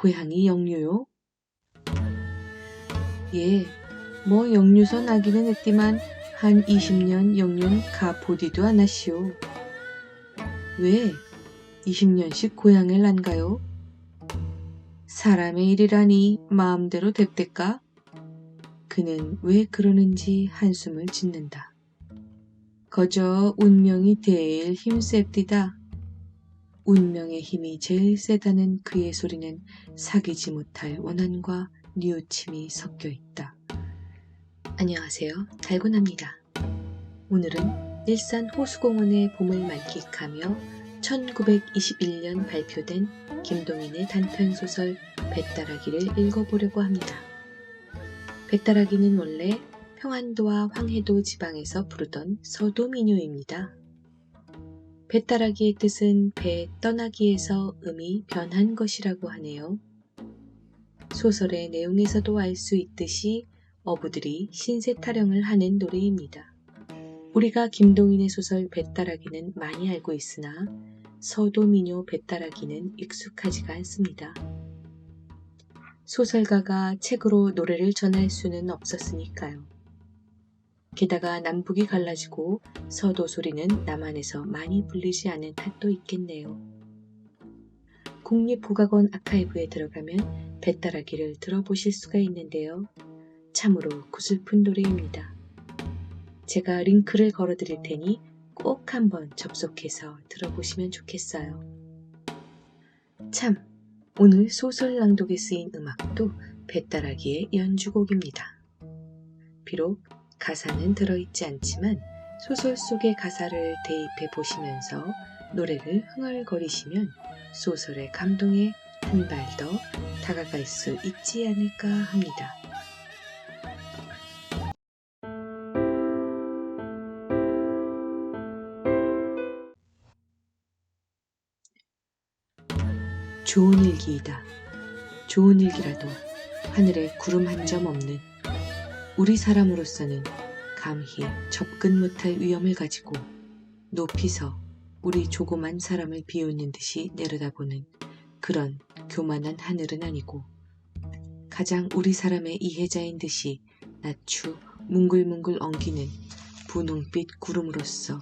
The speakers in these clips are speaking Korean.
고향이 영유요? 예, 뭐 영유서 나기는 했디만 한 20년 영유는 가 보디도 않았시오. 왜 20년씩 고향을 난가요? 사람의 일이라니 마음대로 됐댔까? 그는 왜 그러는지 한숨을 짓는다. 거저 운명이 제일 힘셉디다. 운명의 힘이 제일 세다는 그의 소리는 사귀지 못할 원한과 뉘우침이 섞여 있다. 안녕하세요. 달고나입니다. 오늘은 일산 호수공원의 봄을 만끽하며 1921년 발표된 김동인의 단편소설 뱃다라기를 읽어보려고 합니다. 뱃다라기는 원래 평안도와 황해도 지방에서 부르던 서도민요입니다. 뱃다라기의 뜻은 배 떠나기에서 음이 변한 것이라고 하네요. 소설의 내용에서도 알 수 있듯이 어부들이 신세 타령을 하는 노래입니다. 우리가 김동인의 소설 뱃다라기는 많이 알고 있으나 서도민요 뱃다라기는 익숙하지가 않습니다. 소설가가 책으로 노래를 전할 수는 없었으니까요. 게다가 남북이 갈라지고 서도 소리는 남한에서 많이 불리지 않은 탓도 있겠네요. 국립국악원 아카이브에 들어가면 뱃다라기를 들어보실 수가 있는데요. 참으로 구슬픈 노래입니다. 제가 링크를 걸어드릴 테니 꼭 한번 접속해서 들어보시면 좋겠어요. 참, 오늘 소설 낭독에 쓰인 음악도 뱃다라기의 연주곡입니다. 비록 가사는 들어있지 않지만 소설 속의 가사를 대입해 보시면서 노래를 흥얼거리시면 소설의 감동에 한 발 더 다가갈 수 있지 않을까 합니다. 좋은 일기이다. 좋은 일기라도 하늘에 구름 한 점 없는 우리 사람으로서는 감히 접근 못할 위험을 가지고 높이서 우리 조그만 사람을 비웃는 듯이 내려다보는 그런 교만한 하늘은 아니고 가장 우리 사람의 이해자인 듯이 낮추 뭉글뭉글 엉기는 분홍빛 구름으로서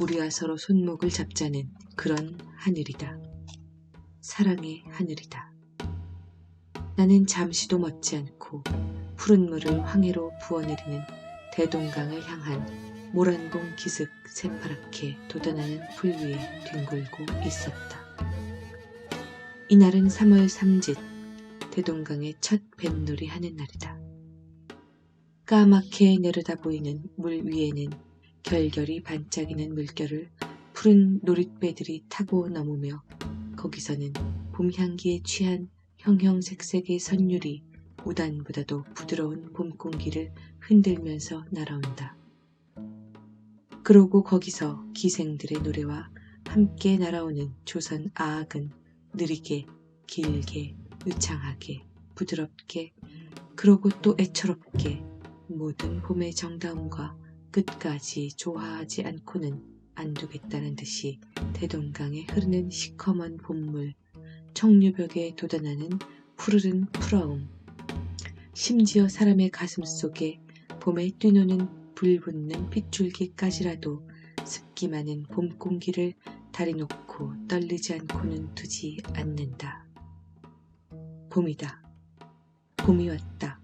우리와 서로 손목을 잡자는 그런 하늘이다. 사랑의 하늘이다. 나는 잠시도 멎지 않고 푸른 물을 황해로 부어내리는 대동강을 향한 모란봉 기슭 새파랗게 돋아나는 풀 위에 뒹굴고 있었다. 이날은 3월 3짓 대동강의 첫 뱃놀이 하는 날이다. 까맣게 내려다 보이는 물 위에는 결결이 반짝이는 물결을 푸른 노릿배들이 타고 넘으며 거기서는 봄 향기에 취한 형형색색의 선율이 우단보다도 부드러운 봄 공기를 흔들면서 날아온다. 그러고 거기서 기생들의 노래와 함께 날아오는 조선 아악은 느리게, 길게, 유창하게, 부드럽게, 그러고 또 애처롭게 모든 봄의 정다움과 끝까지 좋아하지 않고는 안 두겠다는 듯이 대동강에 흐르는 시커먼 봄물, 청류벽에 돋아나는 푸르른 풀어움, 심지어 사람의 가슴 속에 봄에 뛰노는 불붙는 핏줄기까지라도 습기 많은 봄 공기를 다리 놓고 떨리지 않고는 두지 않는다. 봄이다. 봄이 왔다.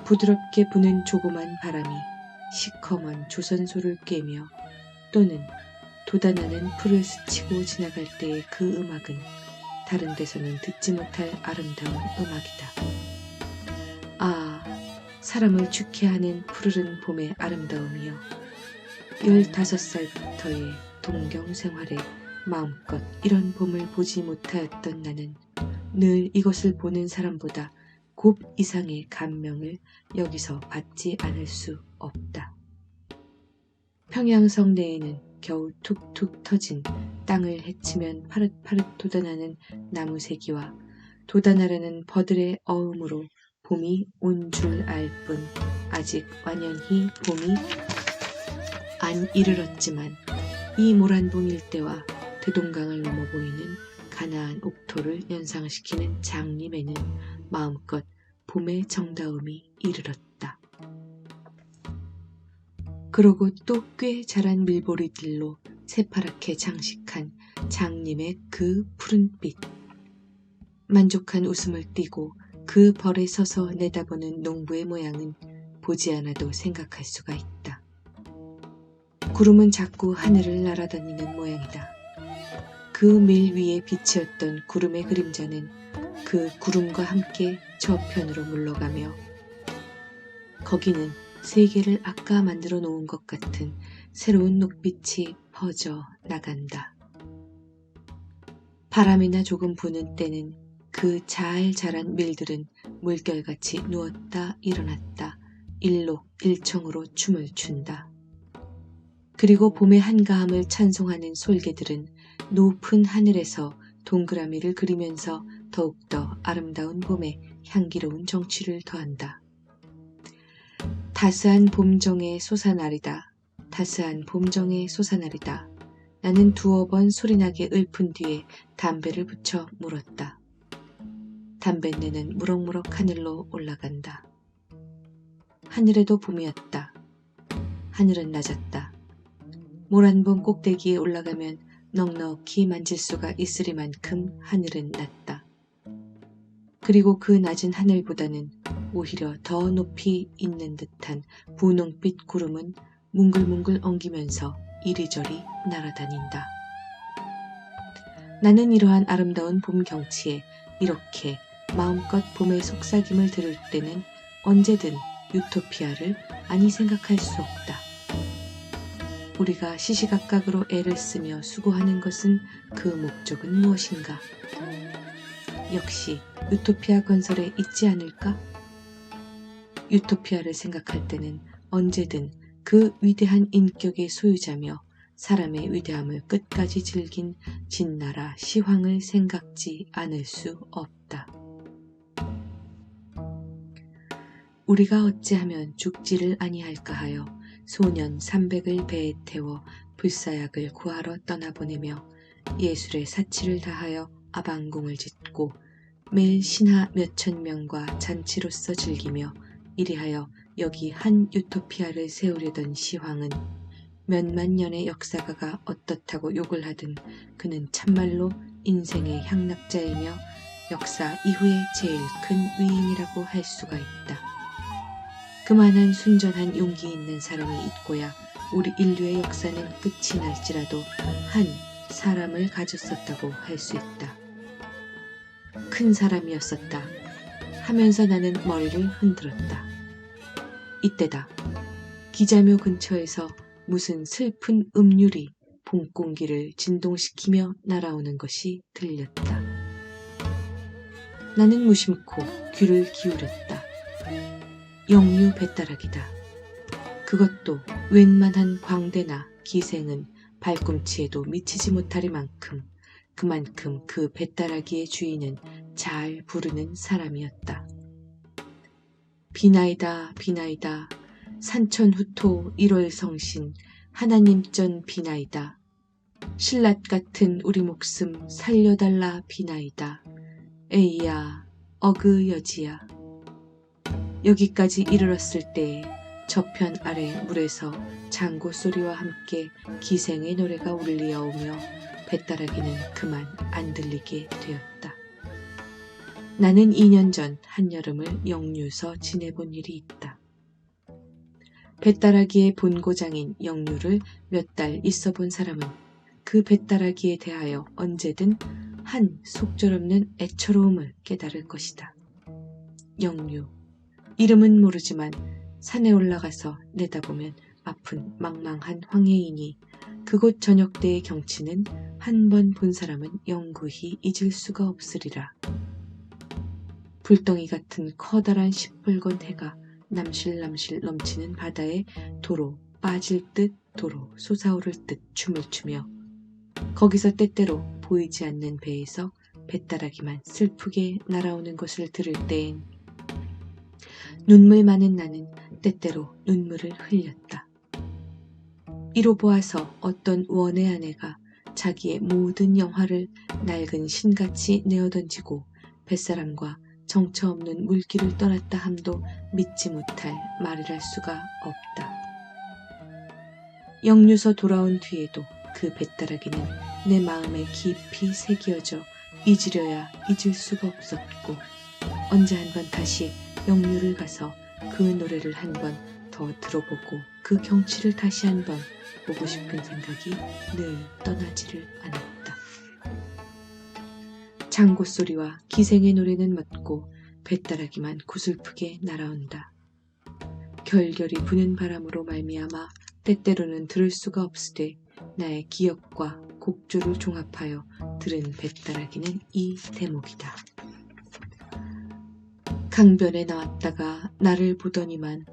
부드럽게 부는 조그만 바람이 시커먼 조선소를 꿰며 또는 돋아나는 풀을 스치고 지나갈 때의 그 음악은 다른 데서는 듣지 못할 아름다운 음악이다. 아, 사람을 죽게 하는 푸르른 봄의 아름다움이여. 15살부터의 동경 생활에 마음껏 이런 봄을 보지 못하였던 나는 늘 이것을 보는 사람보다 곱 이상의 감명을 여기서 받지 않을 수 없다. 평양성 내에는 겨우 툭툭 터진 땅을 헤치면 파릇파릇 돋아나는 나무새기와 돋아나려는 버들의 어음으로 봄이 온 줄 알 뿐 아직 완연히 봄이 안 이르렀지만 이 모란봉 일대와 대동강을 넘어 보이는 가나안 옥토를 연상시키는 장림에는 마음껏 봄의 정다움이 이르렀다. 그러고 또 꽤 자란 밀보리들로 새파랗게 장식한 장림의 그 푸른빛. 만족한 웃음을 띠고 그 벌에 서서 내다보는 농부의 모양은 보지 않아도 생각할 수가 있다. 구름은 자꾸 하늘을 날아다니는 모양이다. 그 밀 위에 비치었던 구름의 그림자는 그 구름과 함께 저편으로 물러가며 거기는 세계를 아까 만들어 놓은 것 같은 새로운 녹빛이 퍼져 나간다. 바람이나 조금 부는 때는 그 잘 자란 밀들은 물결같이 누웠다 일어났다 일록일청으로 춤을 춘다. 그리고 봄의 한가함을 찬송하는 솔개들은 높은 하늘에서 동그라미를 그리면서 더욱더 아름다운 봄에 향기로운 정취를 더한다. 따스한 봄정의 솟아나리다. 따스한 봄정의 솟아나리다. 나는 두어 번 소리나게 읊은 뒤에 담배를 붙여 물었다. 담뱃내는 무럭무럭 하늘로 올라간다. 하늘에도 봄이었다. 하늘은 낮았다. 모란봉 꼭대기에 올라가면 넉넉히 만질 수가 있으리만큼 하늘은 낮다. 그리고 그 낮은 하늘보다는 오히려 더 높이 있는 듯한 분홍빛 구름은 뭉글뭉글 엉기면서 이리저리 날아다닌다. 나는 이러한 아름다운 봄 경치에 이렇게 마음껏 봄의 속삭임을 들을 때는 언제든 유토피아를 아니 생각할 수 없다. 우리가 시시각각으로 애를 쓰며 수고하는 것은 그 목적은 무엇인가? 역시 유토피아 건설에 있지 않을까? 유토피아를 생각할 때는 언제든 그 위대한 인격의 소유자며 사람의 위대함을 끝까지 즐긴 진나라 시황을 생각지 않을 수 없다. 우리가 어찌하면 죽지를 아니할까 하여 소년 300을 배에 태워 불사약을 구하러 떠나보내며 예술의 사치를 다하여 아방궁을 짓고 매일 신하 몇천 명과 잔치로서 즐기며 이리하여 여기 한 유토피아를 세우려던 시황은 몇만 년의 역사가가 어떻다고 욕을 하든 그는 참말로 인생의 향락자이며 역사 이후에 제일 큰 위인이라고 할 수가 있다. 그만한 순전한 용기 있는 사람이 있고야 우리 인류의 역사는 끝이 날지라도 한 사람을 가졌었다고 할 수 있다. 큰 사람이었었다 하면서 나는 머리를 흔들었다. 이때다. 기자묘 근처에서 무슨 슬픈 음률이 봄 공기를 진동시키며 날아오는 것이 들렸다. 나는 무심코 귀를 기울였다. 영유 배따락이다. 그것도 웬만한 광대나 기생은 발꿈치에도 미치지 못하리만큼 그만큼 그 배따라기의 주인은 잘 부르는 사람이었다. 비나이다 비나이다 산천후토 1월 성신 하나님전 비나이다. 신랏 같은 우리 목숨 살려달라 비나이다. 에이야 어그 여지야. 여기까지 이르렀을 때에 저편 아래 물에서 장구 소리와 함께 기생의 노래가 울리어오며 배따라기는 그만 안 들리게 되었다. 나는 2년 전 한여름을 영유서 지내본 일이 있다. 배따라기의 본고장인 영유를 몇 달 있어 본 사람은 그 배따라기에 대하여 언제든 한 속절없는 애처로움을 깨달을 것이다. 영유. 이름은 모르지만 산에 올라가서 내다보면 앞은 망망한 황해이니 그곳 저녁때의 경치는 한 번 본 사람은 영구히 잊을 수가 없으리라. 불덩이 같은 커다란 시뻘건 해가 남실남실 넘치는 바다에 도로 빠질 듯 도로 솟아오를 듯 춤을 추며 거기서 때때로 보이지 않는 배에서 배따라기만 슬프게 날아오는 것을 들을 때엔 눈물 많은 나는 때때로 눈물을 흘렸다. 이로 보아서 어떤 원의 아내가 자기의 모든 영화를 낡은 신같이 내어던지고 뱃사람과 정처 없는 물길을 떠났다 함도 믿지 못할 말이랄 수가 없다. 영유서 돌아온 뒤에도 그 뱃다라기는 내 마음에 깊이 새겨져 잊으려야 잊을 수가 없었고, 언제 한번 다시 영유를 가서 그 노래를 한 번 더 들어보고 그 경치를 다시 한번 보고 싶은 생각이 늘 떠나지를 않았다. 장고 소리와 기생의 노래는 멎고 뱃다라기만 구슬프게 날아온다. 결결이 부는 바람으로 말미암아 때때로는 들을 수가 없으되 나의 기억과 곡조를 종합하여 들은 뱃다라기는 이 대목이다. 강변에 나왔다가 나를 보더니만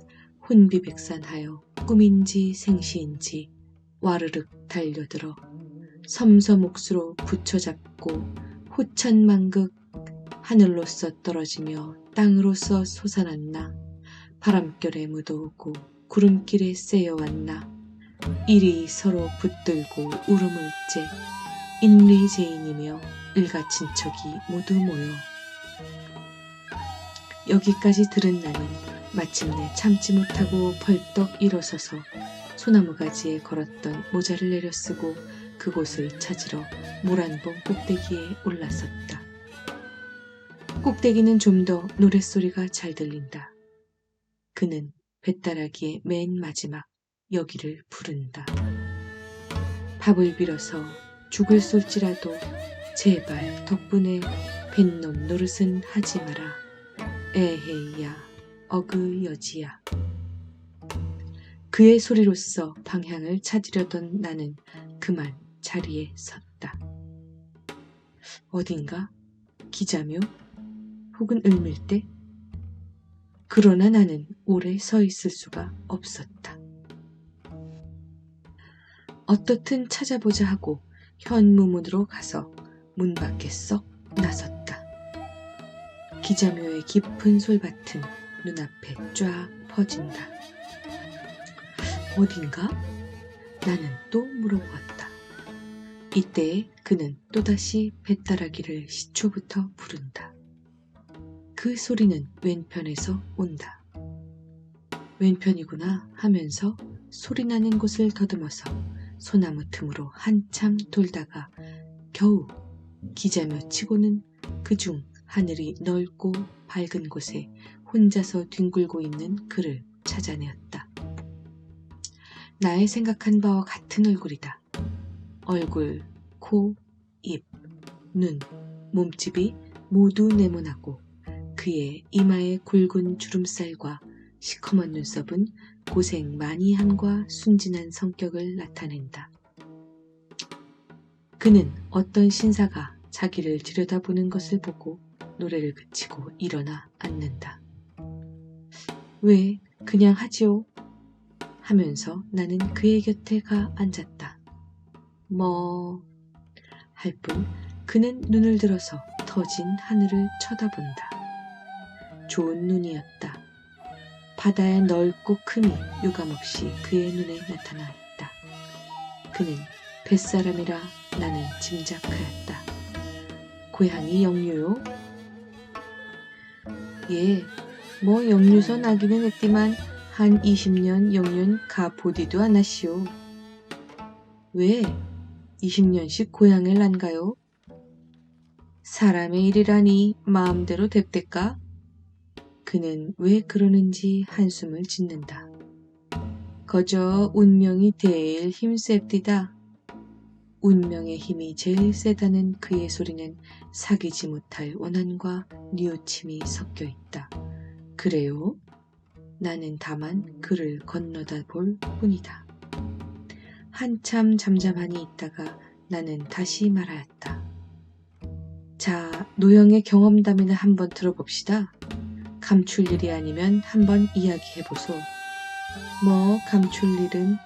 혼비백산하여 꿈인지 생시인지 와르륵 달려들어 섬섬옥수로 붙여잡고 호천만극 하늘로서 떨어지며 땅으로서 솟아났나, 바람결에 묻어오고 구름길에 쎄여왔나, 이리 서로 붙들고 울음을 째 인리제인이며 일가친척이 모두 모여. 여기까지 들은 나는 마침내 참지 못하고 벌떡 일어서서 소나무 가지에 걸었던 모자를 내려쓰고 그곳을 찾으러 모란봉 꼭대기에 올라섰다. 꼭대기는 좀 더 노랫소리가 잘 들린다. 그는 뱃다라기의 맨 마지막 여기를 부른다. 밥을 빌어서 죽을 쏠지라도 제발 덕분에 뱃놈 노릇은 하지 마라. 에헤이야 어그 여지야. 그의 소리로써 방향을 찾으려던 나는 그만 자리에 섰다. 어딘가? 기자묘? 혹은 을밀대? 그러나 나는 오래 서 있을 수가 없었다. 어떻든 찾아보자 하고 현무문으로 가서 문 밖에 썩 나섰다. 기자묘의 깊은 솔밭은 눈앞에 쫙 퍼진다. 어딘가? 나는 또 물어보았다. 이때에 그는 또다시 뱃다라기를 시초부터 부른다. 그 소리는 왼편에서 온다. 왼편이구나 하면서 소리나는 곳을 더듬어서 소나무 틈으로 한참 돌다가 겨우 기자묘 치고는 그중 하늘이 넓고 밝은 곳에 혼자서 뒹굴고 있는 그를 찾아내었다. 나의 생각한 바와 같은 얼굴이다. 얼굴, 코, 입, 눈, 몸집이 모두 네모나고 그의 이마의 굵은 주름살과 시커먼 눈썹은 고생 많이 함과 순진한 성격을 나타낸다. 그는 어떤 신사가 자기를 들여다보는 것을 보고 노래를 그치고 일어나 앉는다. 왜 그냥 하지요? 하면서 나는 그의 곁에 가 앉았다. 뭐 할 뿐 그는 눈을 들어서 터진 하늘을 쳐다본다. 좋은 눈이었다. 바다의 넓고 큼이 유감없이 그의 눈에 나타나 있다. 그는 뱃사람이라 나는 짐작하였다. 고향이 영유요? 예, 뭐 영유서 나기는 했지만 한 20년 영유는 가 보디도 않았시오. 왜 20년씩 고향을 난가요? 사람의 일이라니 마음대로 뎁대까? 그는 왜 그러는지 한숨을 짓는다. 거저 운명이 제일 힘셉디다. 운명의 힘이 제일 세다는 그의 소리는 사귀지 못할 원한과 뉘우침이 섞여 있다. 그래요? 나는 다만 그를 건너다 볼 뿐이다. 한참 잠잠하니 있다가 나는 다시 말하였다. 자, 노영의 경험담이나 한번 들어봅시다. 감출 일이 아니면 한번 이야기해보소. 뭐 감출 일은?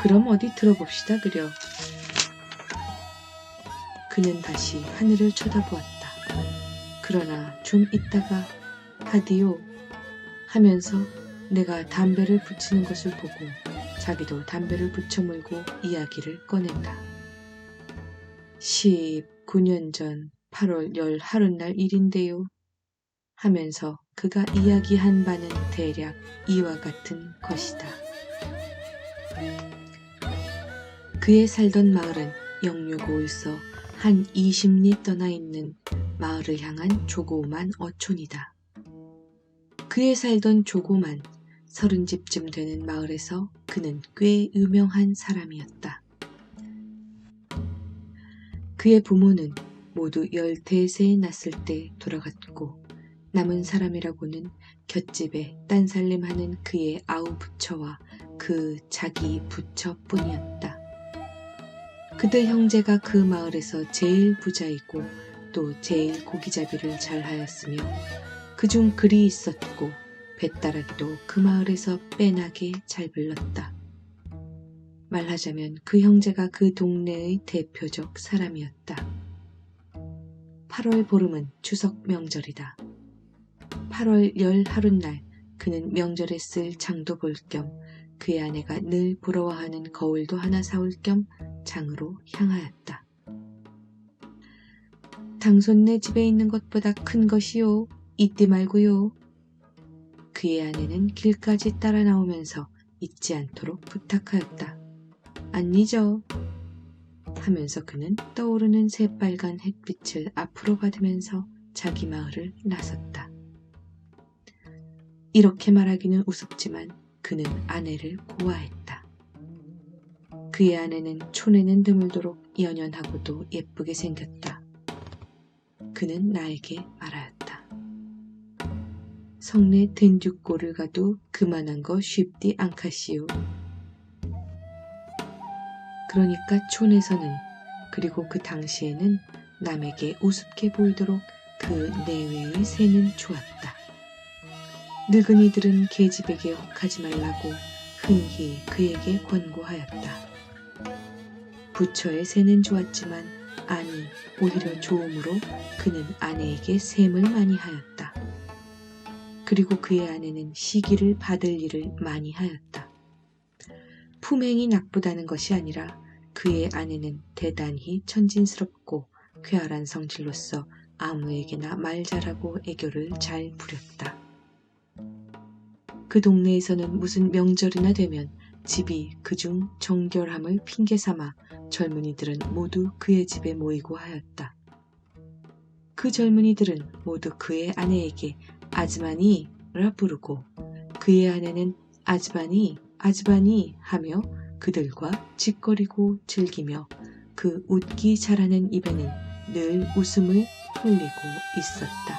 그럼 어디 들어봅시다 그려. 그는 다시 하늘을 쳐다보았다. 그러나 좀 있다가 하디오 하면서 내가 담배를 붙이는 것을 보고 자기도 담배를 붙여 물고 이야기를 꺼낸다. 19년 전 8월 열 하룻날 일인데요. 하면서 그가 이야기한 바는 대략 이와 같은 것이다. 그의 살던 마을은 영유고에서 한 20리 떠나 있는 마을을 향한 조그만 어촌이다. 그의 살던 조그만 30집쯤 되는 마을에서 그는 꽤 유명한 사람이었다. 그의 부모는 모두 13세 났을 때 돌아갔고 남은 사람이라고는 곁집에 딴살림하는 그의 아우 부처와 그 자기 부처뿐이었다. 그들 형제가 그 마을에서 제일 부자이고 또 제일 고기잡이를 잘하였으며 그중 글이 있었고 뱃따라기도 그 마을에서 빼나게 잘 불렀다. 말하자면 그 형제가 그 동네의 대표적 사람이었다. 8월 보름은 추석 명절이다. 8월 열 하룻날 그는 명절에 쓸 장도 볼 겸 그의 아내가 늘 부러워하는 거울도 하나 사올 겸 장으로 향하였다. 당손네 집에 있는 것보다 큰 것이요. 잊지 말고요. 그의 아내는 길까지 따라 나오면서 잊지 않도록 부탁하였다. 안 잊어. 하면서 그는 떠오르는 새빨간 햇빛을 앞으로 받으면서 자기 마을을 나섰다. 이렇게 말하기는 우습지만 그는 아내를 고아했다. 그의 아내는 촌에는 드물도록 연연하고도 예쁘게 생겼다. 그는 나에게 말하였다. 성내 된죽골을 가도 그만한 거 쉽디 않카시오. 그러니까 촌에서는 그리고 그 당시에는 남에게 우습게 보이도록 그 내외의 새는 좋았다. 늙은이들은 계집에게 혹하지 말라고 흔히 그에게 권고하였다. 부처의 새는 좋았지만 아니 오히려 좋음으로 그는 아내에게 셈을 많이 하였다. 그리고 그의 아내는 시기를 받을 일을 많이 하였다. 품행이 나쁘다는 것이 아니라 그의 아내는 대단히 천진스럽고 쾌활한 성질로서 아무에게나 말 잘하고 애교를 잘 부렸다. 그 동네에서는 무슨 명절이나 되면 집이 그중 정결함을 핑계삼아 젊은이들은 모두 그의 집에 모이고 하였다. 그 젊은이들은 모두 그의 아내에게 아즈마니라 부르고 그의 아내는 아즈바니 아즈바니 하며 그들과 짓거리고 즐기며 그 웃기 잘하는 입에는 늘 웃음을 흘리고 있었다.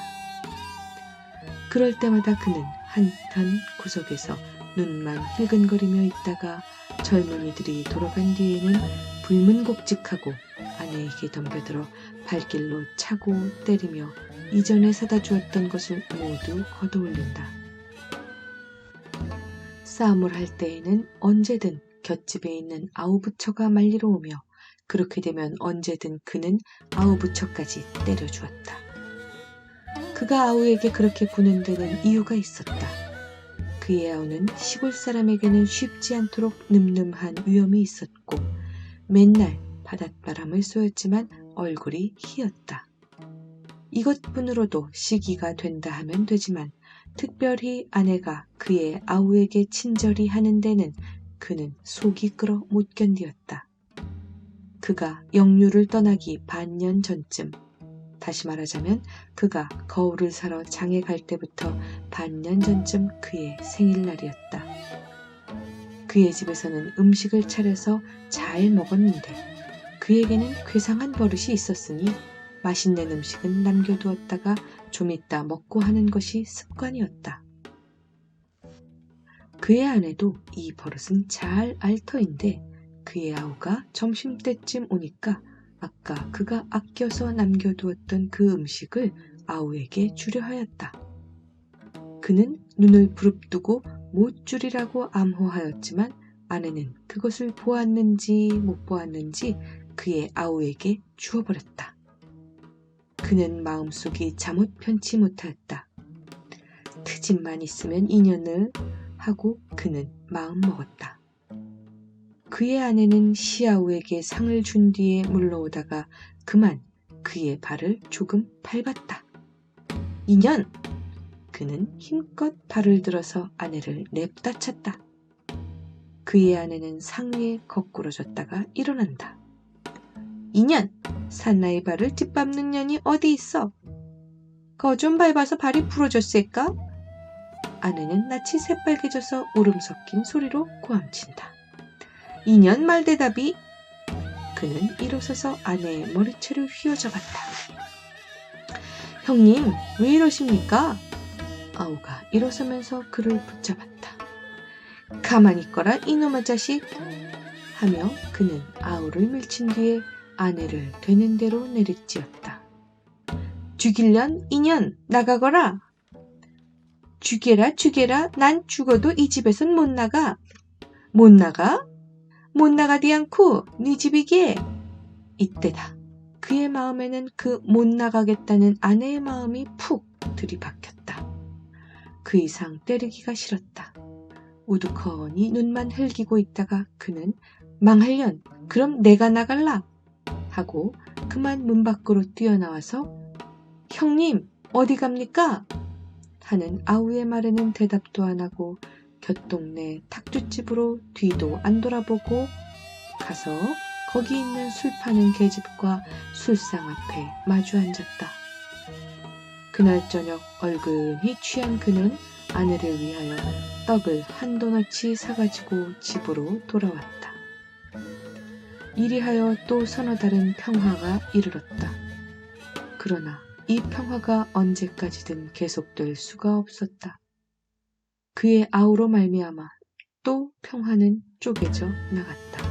그럴 때마다 그는 한편 구석에서 눈만 흘근거리며 있다가 젊은이들이 돌아간 뒤에는 불문곡직하고 아내에게 덤벼들어 발길로 차고 때리며 이전에 사다 주었던 것을 모두 걷어올린다. 싸움을 할 때에는 언제든 곁집에 있는 아우부처가 말리러 오며 그렇게 되면 언제든 그는 아우부처까지 때려주었다. 그가 아우에게 그렇게 구는 데는 이유가 있었다. 그의 아우는 시골 사람에게는 쉽지 않도록 늠름한 위엄이 있었고 맨날 바닷바람을 쏘였지만 얼굴이 희었다. 이것뿐으로도 시기가 된다 하면 되지만 특별히 아내가 그의 아우에게 친절히 하는 데는 그는 속이 끓어 못 견디었다. 그가 영유를 떠나기 반년 전쯤, 다시 말하자면 그가 거울을 사러 장에 갈 때부터 반년 전쯤 그의 생일날이었다. 그의 집에서는 음식을 차려서 잘 먹었는데 그에게는 괴상한 버릇이 있었으니 맛있는 음식은 남겨두었다가 좀 이따 먹고 하는 것이 습관이었다. 그의 아내도 이 버릇은 잘 알 터인데 그의 아우가 점심때쯤 오니까 아까 그가 아껴서 남겨두었던 그 음식을 아우에게 주려 하였다. 그는 눈을 부릅뜨고 못 주리라고 암호하였지만 아내는 그것을 보았는지 못 보았는지 그의 아우에게 주어버렸다. 그는 마음속이 잠옷 편치 못하였다. 트집만 있으면 인연을 하고 그는 마음 먹었다. 그의 아내는 시아우에게 상을 준 뒤에 물러오다가 그만 그의 발을 조금 밟았다. 이년! 그는 힘껏 발을 들어서 아내를 냅다 찼다. 그의 아내는 상 위에 거꾸러졌다가 일어난다. 이년! 산나의 발을 짓밟는 년이 어디 있어? 거 좀 밟아서 발이 부러졌을까? 아내는 낯이 새빨개져서 울음 섞인 소리로 고함친다. 이년 말대답이. 그는 일어서서 아내의 머리채를 휘어잡았다. 형님, 왜 이러십니까? 아우가 일어서면서 그를 붙잡았다. 가만히 있거라 이놈의 자식! 하며 그는 아우를 밀친 뒤에 아내를 되는 대로 내리찌었다. 죽일련 이년 나가거라! 죽여라 난 죽어도 이 집에선 못 나가! 못 나가? 못 나가디 않고 네 집이게! 이때다. 그의 마음에는 그 못 나가겠다는 아내의 마음이 푹 들이박혔다. 그 이상 때리기가 싫었다. 우두커니 눈만 흘기고 있다가 그는 망할련 그럼 내가 나갈라 하고 그만 문 밖으로 뛰어나와서 형님 어디 갑니까? 하는 아우의 말에는 대답도 안 하고 곁동네 탁주집으로 뒤도 안 돌아보고 가서 거기 있는 술 파는 계집과 술상 앞에 마주 앉았다. 그날 저녁 얼근히 취한 그는 아내를 위하여 떡을 한 도너치 사가지고 집으로 돌아왔다. 이리하여 또 서너 달은 평화가 이르렀다. 그러나 이 평화가 언제까지든 계속될 수가 없었다. 그의 아우로 말미암아 또 평화는 쪼개져 나갔다.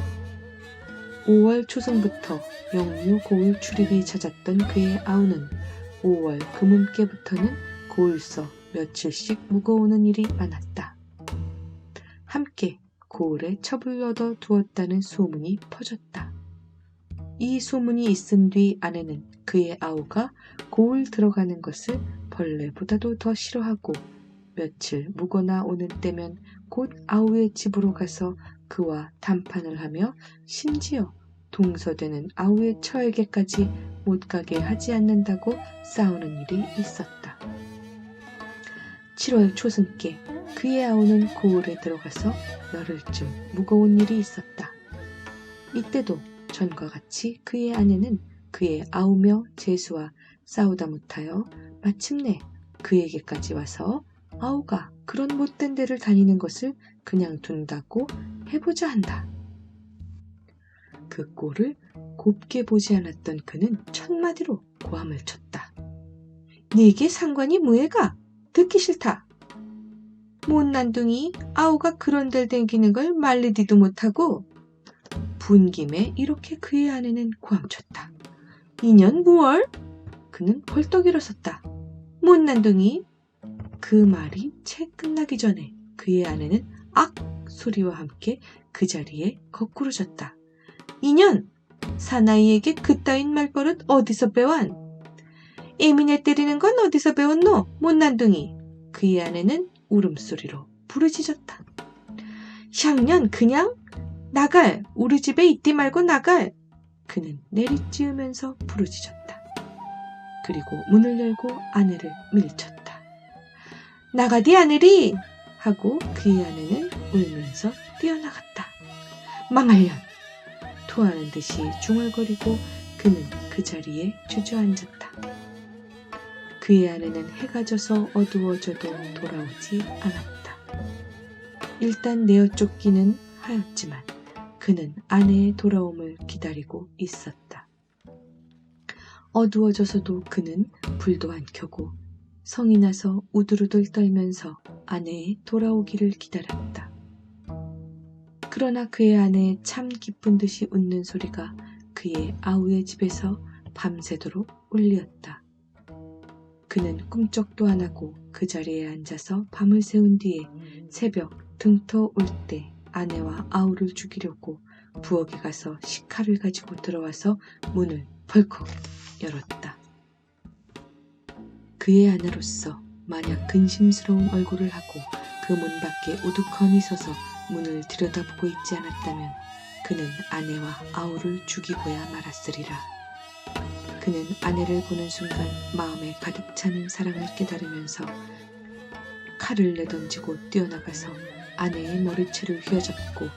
5월 초승부터 영유 고을 출입이 잦았던 그의 아우는 5월 금음께부터는 고을서 며칠씩 묵어오는 일이 많았다. 함께 고을에 첩을 얻어 두었다는 소문이 퍼졌다. 이 소문이 있은 뒤 아내는 그의 아우가 고을 들어가는 것을 벌레보다도 더 싫어하고 며칠 묵어나 오는 때면 곧 아우의 집으로 가서 그와談판을 하며 심지어 동서되는 아우의 처에게까지 못 가게 하지 않는다고 싸우는 일이 있었다. 7월 초승께 그의 아우는 고을에 들어가서 열흘쯤 묵어온 일이 있었다. 이때도 전과 같이 그의 아내는 그의 아우며 제수와 싸우다 못하여 마침내 그에게까지 와서 아우가 그런 못된 데를 다니는 것을 그냥 둔다고 해보자 한다. 그 꼴을 곱게 보지 않았던 그는 첫마디로 고함을 쳤다. 네게 상관이 뭐해가? 듣기 싫다. 못난둥이 아우가 그런 데를 댕기는 걸 말리지도 못하고 분김에 이렇게 그의 아내는 고함쳤다. 이년 무얼? 그는 벌떡 일어섰다. 못난둥이. 그 말이 채 끝나기 전에 그의 아내는 악 소리와 함께 그 자리에 거꾸러졌다. 이년! 사나이에게 그따윈 말버릇 어디서 배완? 애미네 때리는 건 어디서 배웠노? 못난둥이. 그의 아내는 울음소리로 부르짖었다. 샹년 그냥 나갈! 우리 집에 있디 말고 나갈! 그는 내리찌으면서 부르짖었다. 그리고 문을 열고 아내를 밀쳤다. 나가디 아내리! 하고 그의 아내는 울면서 뛰어나갔다. 망할년! 토하는 듯이 중얼거리고 그는 그 자리에 주저앉았다. 그의 아내는 해가 져서 어두워져도 돌아오지 않았다. 일단 내어 쫓기는 하였지만 그는 아내의 돌아옴을 기다리고 있었다. 어두워져서도 그는 불도 안 켜고 성이 나서 우두루들 떨면서 아내의 돌아오기를 기다렸다. 그러나 그의 아내의 참 기쁜 듯이 웃는 소리가 그의 아우의 집에서 밤새도록 울렸다. 그는 꿈쩍도 안 하고 그 자리에 앉아서 밤을 새운 뒤에 새벽 등터 올 때 아내와 아우를 죽이려고 부엌에 가서 식칼을 가지고 들어와서 문을 벌컥 열었다. 그의 아내로서 마냥 근심스러운 얼굴을 하고 그 문 밖에 우두커니 서서 문을 들여다보고 있지 않았다면 그는 아내와 아우를 죽이고야 말았으리라. 그는 아내를 보는 순간 마음에 가득 차는 사랑을 깨달으면서 칼을 내던지고 뛰어나가서 아내의 머리채를 휘어잡고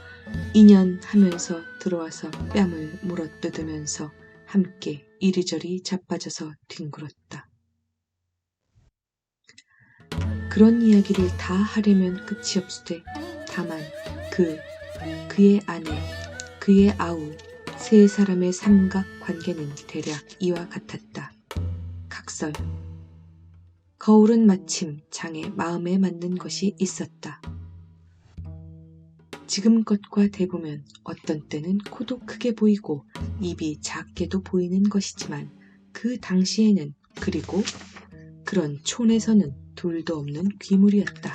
인연하면서 들어와서 뺨을 물어뜯으면서 함께 이리저리 자빠져서 뒹굴었다. 그런 이야기를 다 하려면 끝이 없으되 다만 그의 아내, 그의 아우, 세 사람의 삼각 관계는 대략 이와 같았다. 각설. 거울은 마침 장의 마음에 맞는 것이 있었다. 지금 것과 대보면 어떤 때는 코도 크게 보이고 입이 작게도 보이는 것이지만 그 당시에는 그리고 그런 촌에서는 둘도 없는 귀물이었다.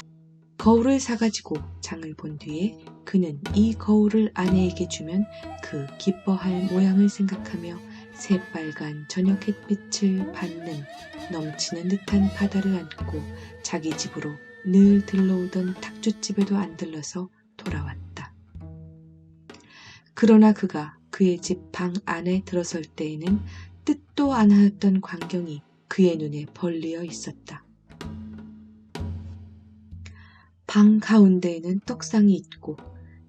거울을 사가지고 장을 본 뒤에 그는 이 거울을 아내에게 주면 그 기뻐할 모양을 생각하며 새빨간 저녁 햇빛을 받는 넘치는 듯한 바다를 안고 자기 집으로 늘 들러오던 탁주집에도 안 들러서 돌아왔다. 그러나 그가 그의 집 방 안에 들어설 때에는 뜻도 안 하였던 광경이 그의 눈에 벌리어 있었다. 방 가운데에는 떡상이 있고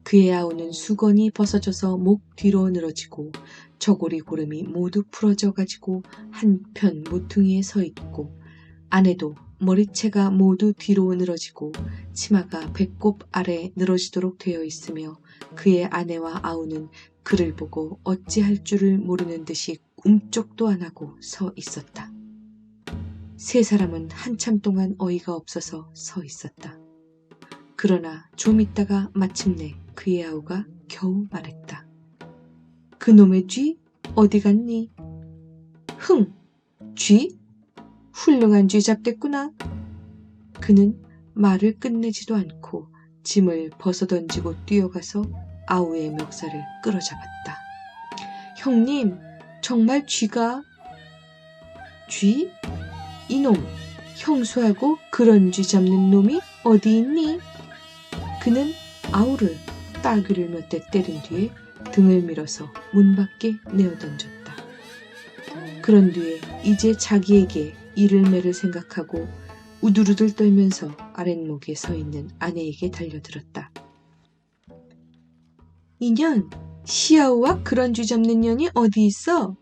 그의 아우는 수건이 벗어져서 목 뒤로 늘어지고 저고리 고름이 모두 풀어져 가지고 한편 모퉁이에 서 있고 아내도 머리채가 모두 뒤로 늘어지고 치마가 배꼽 아래 늘어지도록 되어 있으며 그의 아내와 아우는 그를 보고 어찌할 줄을 모르는 듯이 움쪽도 안 하고 서 있었다. 세 사람은 한참 동안 어이가 없어서 서 있었다. 그러나 좀 있다가 마침내 그의 아우가 겨우 말했다. 그놈의 쥐 어디 갔니? 흥! 쥐? 훌륭한 쥐 잡겠구나. 그는 말을 끝내지도 않고 짐을 벗어던지고 뛰어가서 아우의 멱살을 끌어잡았다. 형님, 정말 쥐가? 쥐? 이놈, 형수하고 그런 쥐 잡는 놈이 어디 있니? 그는 아우를 따귀를 몇 대 때린 뒤에 등을 밀어서 문 밖에 내어던졌다. 그런 뒤에 이제 자기에게 이를 매를 생각하고 우두루들 떨면서 아랫목에 서 있는 아내에게 달려들었다. 이년, 시아우와 그런 쥐 잡는 년이 어디 있어?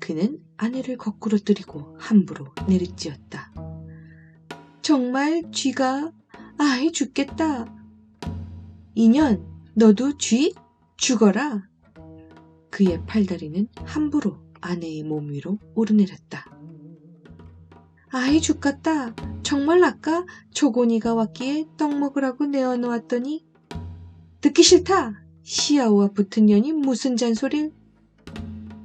그는 아내를 거꾸로 뜨리고 함부로 내리찌었다. 정말 쥐가? 아이 죽겠다. 이년, 너도 쥐? 죽어라. 그의 팔다리는 함부로 아내의 몸 위로 오르내렸다. 아이 죽겠다. 정말 아까 조곤이가 왔기에 떡 먹으라고 내어놓았더니 듣기 싫다. 시아우와 붙은 년이 무슨 잔소릴?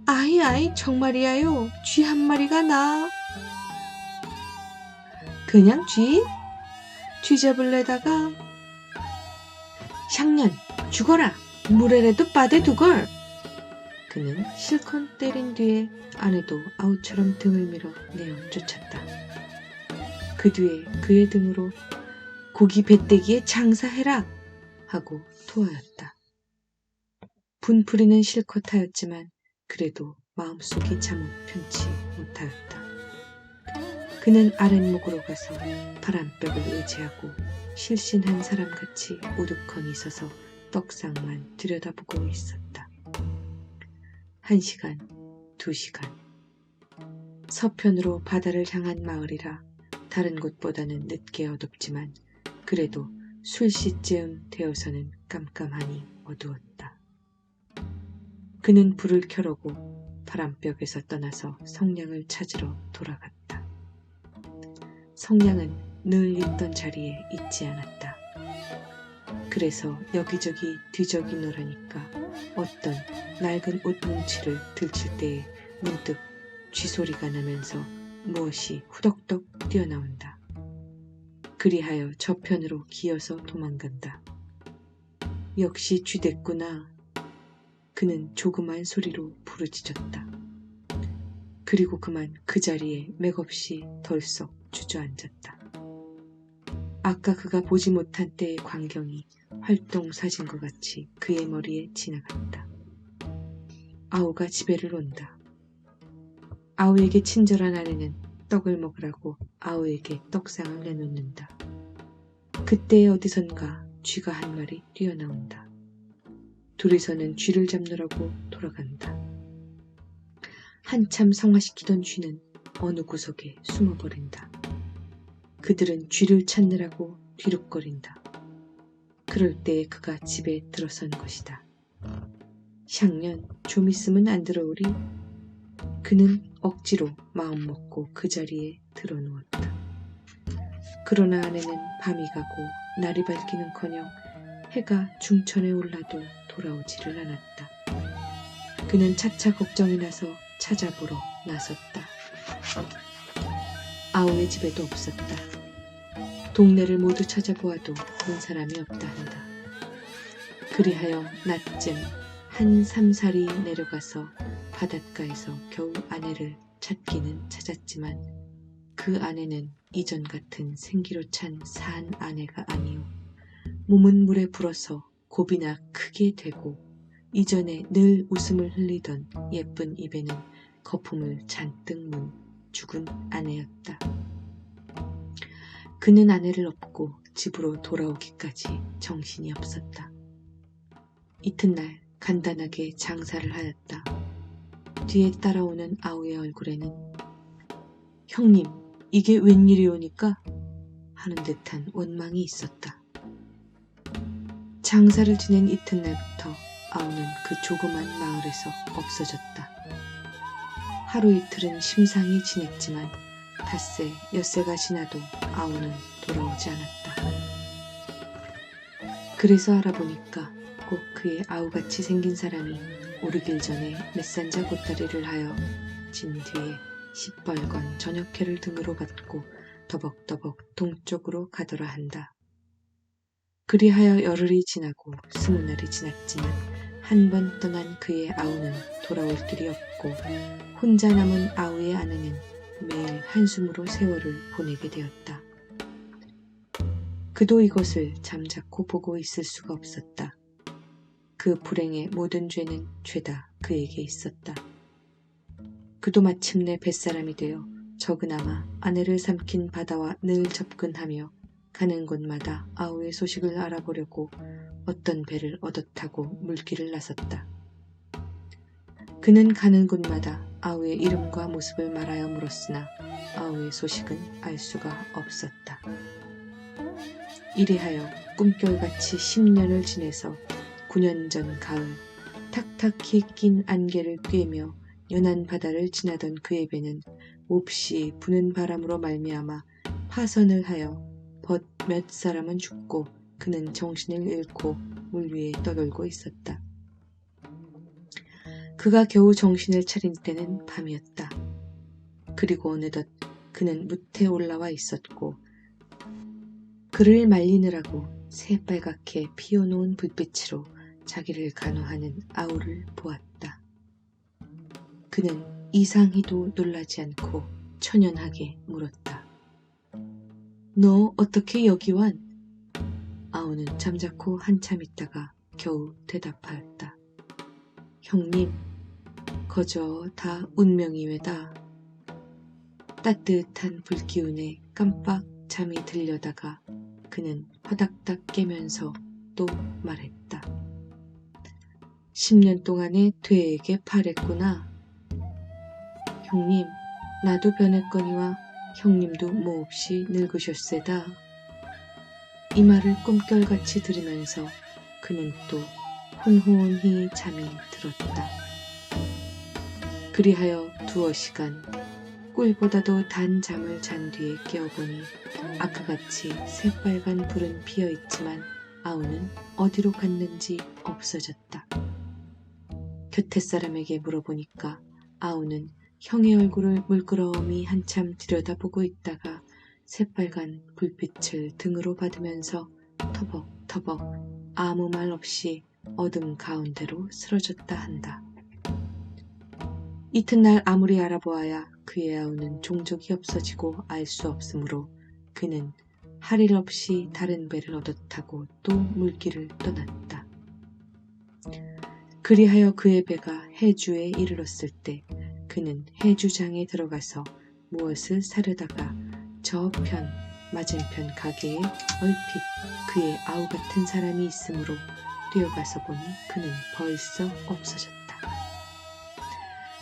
아이 정말이야요. 쥐 한 마리가 나. 그냥 쥐? 쥐 잡을래다가 샹년 죽어라. 물에라도 빠대두걸. 그는 실컷 때린 뒤에 아내도 아우처럼 등을 밀어 내어 쫓았다. 그 뒤에 그의 등으로 고기 배때기에 장사해라 하고 토하였다. 분풀이는 실컷 하였지만 그래도 마음속이 잠을 편치 못하였다. 그는 아랫목으로 가서 바람벽을 의지하고 실신한 사람같이 우두커니 서서 떡상만 들여다보고 있었다. 1시간, 2시간. 서편으로 바다를 향한 마을이라 다른 곳보다는 늦게 어둡지만 그래도 술시쯤 되어서는 깜깜하니 어두웠다. 그는 불을 켜려고 바람벽에서 떠나서 성냥을 찾으러 돌아갔다. 성냥은 늘 있던 자리에 있지 않았다. 그래서 여기저기 뒤적이노라니까 어떤 낡은 옷 뭉치를 들칠 때에 문득 쥐소리가 나면서 무엇이 후덕덕 뛰어나온다. 그리하여 저편으로 기어서 도망간다. 역시 쥐됐구나. 그는 조그만 소리로 부르짖었다. 그리고 그만 그 자리에 맥없이 덜썩 주저앉았다. 아까 그가 보지 못한 때의 광경이 활동사진과 같이 그의 머리에 지나갔다. 아우가 집에를 온다. 아우에게 친절한 아내는 떡을 먹으라고 아우에게 떡상을 내놓는다. 그때 어디선가 쥐가 한 마리 뛰어나온다. 둘이서는 쥐를 잡느라고 돌아간다. 한참 성화시키던 쥐는 어느 구석에 숨어버린다. 그들은 쥐를 찾느라고 뒤룩거린다. 그럴 때에 그가 집에 들어선 것이다. 샹년, 좀 있으면 안 들어오리? 그는 억지로 마음먹고 그 자리에 들어누웠다. 그러나 아내는 밤이 가고 날이 밝기는커녕 해가 중천에 올라도 돌아오지를 않았다. 그는 차차 걱정이 나서 찾아보러 나섰다. 아우의 집에도 없었다. 동네를 모두 찾아보아도 본 사람이 없다 한다. 그리하여 낮쯤 한 삼살이 내려가서 바닷가에서 겨우 아내를 찾기는 찾았지만 그 아내는 이전 같은 생기로 찬 산 아내가 아니오 몸은 물에 불어서 곱이나 크게 되고 이전에 늘 웃음을 흘리던 예쁜 입에는 거품을 잔뜩 문 죽은 아내였다. 그는 아내를 업고 집으로 돌아오기까지 정신이 없었다. 이튿날 간단하게 장사를 하였다. 뒤에 따라오는 아우의 얼굴에는 형님, 이게 웬일이오니까? 하는 듯한 원망이 있었다. 장사를 지낸 이튿날부터 아우는 그 조그만 마을에서 없어졌다. 하루 이틀은 심상히 지냈지만 닷새 엿새가 지나도 아우는 돌아오지 않았다. 그래서 알아보니까 꼭 그의 아우같이 생긴 사람이 오르길 전에 맷산자 보따리를 하여 진 뒤에 시뻘건 저녁회를 등으로 받고 더벅더벅 동쪽으로 가더라 한다. 그리하여 열흘이 지나고 20날이 지났지만 한 번 떠난 그의 아우는 돌아올 길이 없고 혼자 남은 아우의 아내는 매일 한숨으로 세월을 보내게 되었다. 그도 이것을 잠자코 보고 있을 수가 없었다. 그 불행의 모든 죄는 죄다 그에게 있었다. 그도 마침내 뱃사람이 되어 적으나마 아내를 삼킨 바다와 늘 접근하며 가는 곳마다 아우의 소식을 알아보려고 어떤 배를 얻어 타고 물길을 나섰다. 그는 가는 곳마다 아우의 이름과 모습을 말하여 물었으나 아우의 소식은 알 수가 없었다. 이리하여 꿈결같이 10년을 지내서 9년 전 가을 탁탁히 낀 안개를 꿰며 연한 바다를 지나던 그의 배는 몹시 부는 바람으로 말미암아 파선을 하여 벗 몇 사람은 죽고 그는 정신을 잃고 물 위에 떠돌고 있었다. 그가 겨우 정신을 차린 때는 밤이었다. 그리고 어느덧 그는 무태에 올라와 있었고 그를 말리느라고 새빨갛게 피어놓은 불빛으로 자기를 간호하는 아우를 보았다. 그는 이상히도 놀라지 않고 천연하게 물었다. 너 어떻게 여기 완? 아우는 잠자코 한참 있다가 겨우 대답하였다. 형님, 거저 다 운명이 외다. 따뜻한 불기운에 깜빡 잠이 들려다가 그는 화닥닥 깨면서 또 말했다. 10년 동안에 퇴에게 팔했구나. 형님, 나도 변했거니와 형님도 몹시 늙으셨세다. 이 말을 꿈결같이 들으면서 그는 또 혼혼히 잠이 들었다. 그리하여 두어 시간 꿀보다도 단 잠을 잔 뒤에 깨어보니 아까같이 새빨간 불은 피어있지만 아우는 어디로 갔는지 없어졌다. 곁에 사람에게 물어보니까 아우는 형의 얼굴을 물끄러미 한참 들여다보고 있다가 새빨간 불빛을 등으로 받으면서 터벅터벅 아무 말 없이 어둠 가운데로 쓰러졌다 한다. 이튿날 아무리 알아보아야 그의 아우는 종적이 없어지고 알 수 없으므로 그는 할 일 없이 다른 배를 얻어 타고 또 물길을 떠났다. 그리하여 그의 배가 해주에 이르렀을 때 그는 해주장에 들어가서 무엇을 사려다가 저편 맞은편 가게에 얼핏 그의 아우 같은 사람이 있으므로 뛰어가서 보니 그는 벌써 없어졌다.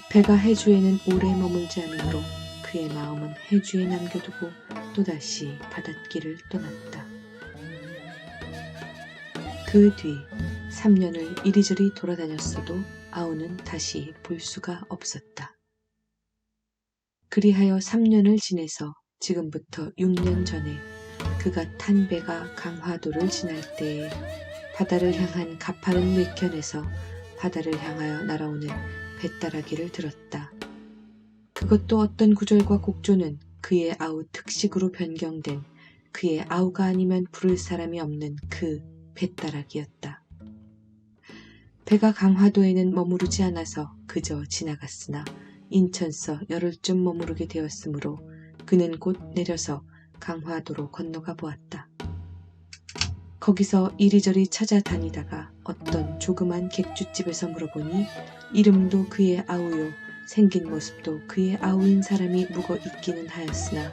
배가 해주에는 오래 머물지 않으므로 그의 마음은 해주에 남겨두고 또다시 바닷길을 떠났다. 그 뒤 3년을 이리저리 돌아다녔어도 아우는 다시 볼 수가 없었다. 그리하여 3년을 지내서 지금부터 6년 전에 그가 탄 배가 강화도를 지날 때에 바다를 향한 가파른 외편에서 바다를 향하여 날아오는 뱃따라기를 들었다. 그것도 어떤 구절과 곡조는 그의 아우 특식으로 변경된 그의 아우가 아니면 부를 사람이 없는 그 뱃따라기였다. 배가 강화도에는 머무르지 않아서 그저 지나갔으나 인천서 열흘쯤 머무르게 되었으므로 그는 곧 내려서 강화도로 건너가 보았다. 거기서 이리저리 찾아다니다가 어떤 조그만 객주집에서 물어보니 이름도 그의 아우요 생긴 모습도 그의 아우인 사람이 묵어 있기는 하였으나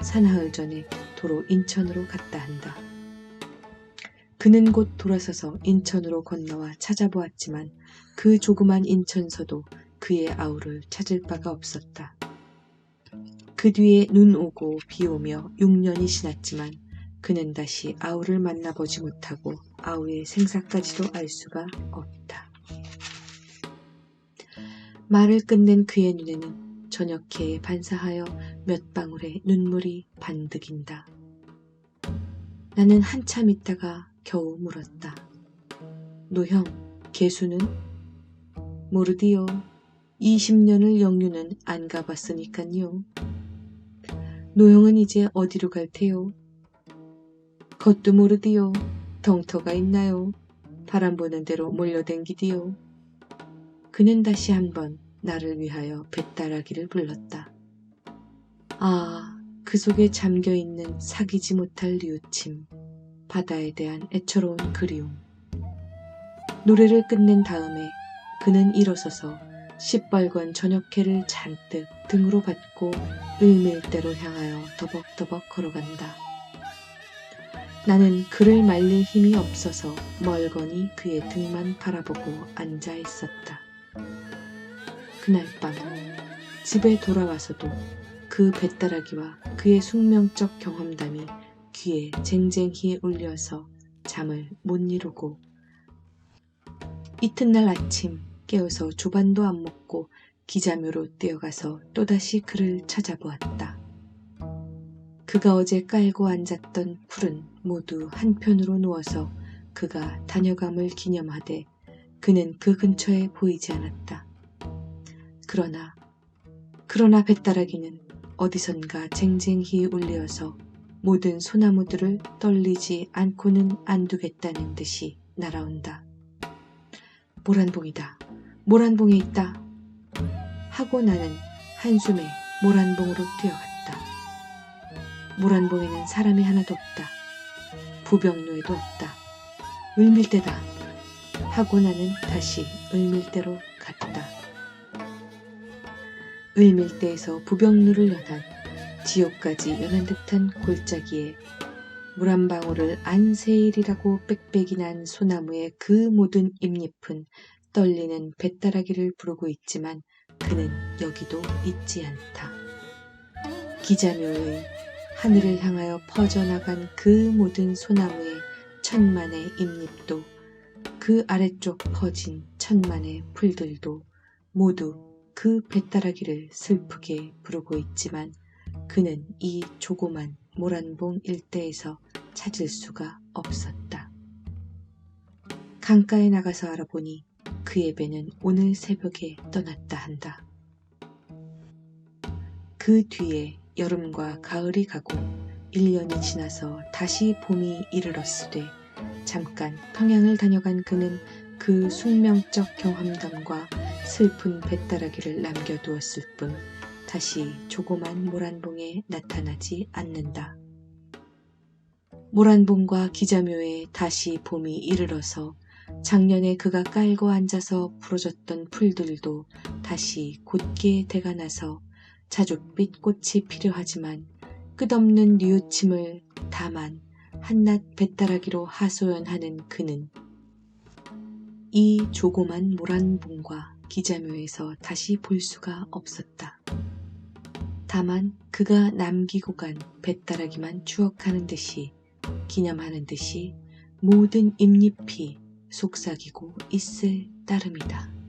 사나흘 전에 도로 인천으로 갔다 한다. 그는 곧 돌아서서 인천으로 건너와 찾아보았지만 그 조그만 인천서도 그의 아우를 찾을 바가 없었다. 그 뒤에 눈 오고 비 오며 6년이 지났지만 그는 다시 아우를 만나보지 못하고 아우의 생사까지도 알 수가 없다. 말을 끝낸 그의 눈에는 저녁해에 반사하여 몇 방울의 눈물이 반득인다. 나는 한참 있다가 겨우 물었다. 노형, 개수는? 모르디요. 20년을 영유는 안 가봤으니깐요. 노형은 이제 어디로 갈 테요? 그것도 모르디요. 덩터가 있나요? 바람 부는 대로 몰려댕기디요. 그는 다시 한번 나를 위하여 뱃따라기를 불렀다. 아, 그 속에 잠겨있는 사귀지 못할 뉘우침, 바다에 대한 애처로운 그리움. 노래를 끝낸 다음에 그는 일어서서 시뻘건 저녁해를 잔뜩 등으로 받고 을밀대로 향하여 더벅더벅 걸어간다. 나는 그를 말릴 힘이 없어서 멀거니 그의 등만 바라보고 앉아 있었다. 그날 밤 집에 돌아와서도 그 뱃따라기와 그의 숙명적 경험담이 귀에 쟁쟁히 울려서 잠을 못 이루고 이튿날 아침 깨어서 조반도 안 먹고 기자묘로 뛰어가서 또다시 그를 찾아보았다. 그가 어제 깔고 앉았던 풀은 모두 한편으로 누워서 그가 다녀감을 기념하되 그는 그 근처에 보이지 않았다. 그러나 뱃따라기는 어디선가 쟁쟁히 울려서 모든 소나무들을 떨리지 않고는 안 두겠다는 듯이 날아온다. 모란봉이다. 모란봉에 있다. 하고 나는 한숨에 모란봉으로 뛰어갔다. 모란봉에는 사람이 하나도 없다. 부병로에도 없다. 을밀대다. 하고 나는 다시 을밀대로 갔다. 을밀대에서 부병로를 연한 지옥까지 연한 듯한 골짜기에 물 한 방울을 안 세일이라고 빽빽이 난 소나무의 그 모든 잎잎은 떨리는 뱃따라기를 부르고 있지만 그는 여기도 있지 않다. 기자묘의 하늘을 향하여 퍼져나간 그 모든 소나무의 천만의 잎잎도 그 아래쪽 퍼진 천만의 풀들도 모두 그 뱃따라기를 슬프게 부르고 있지만 그는 이 조그만 모란봉 일대에서 찾을 수가 없었다. 강가에 나가서 알아보니 그의 배는 오늘 새벽에 떠났다 한다. 그 뒤에 여름과 가을이 가고 1년이 지나서 다시 봄이 이르렀으되 잠깐 평양을 다녀간 그는 그 숙명적 경험담과 슬픈 뱃따라기를 남겨두었을 뿐 다시 조그만 모란봉에 나타나지 않는다. 모란봉과 기자묘에 다시 봄이 이르러서 작년에 그가 깔고 앉아서 부러졌던 풀들도 다시 곧게 대가 나서 자줏빛 꽃이 필요하지만 끝없는 뉘우침을 다만 한낱 뱃다라기로 하소연하는 그는 이 조그만 모란봉과 기자묘에서 다시 볼 수가 없었다. 다만 그가 남기고 간 뱃다라기만 추억하는 듯이 기념하는 듯이 모든 잎잎이 속삭이고 있을 따름이다.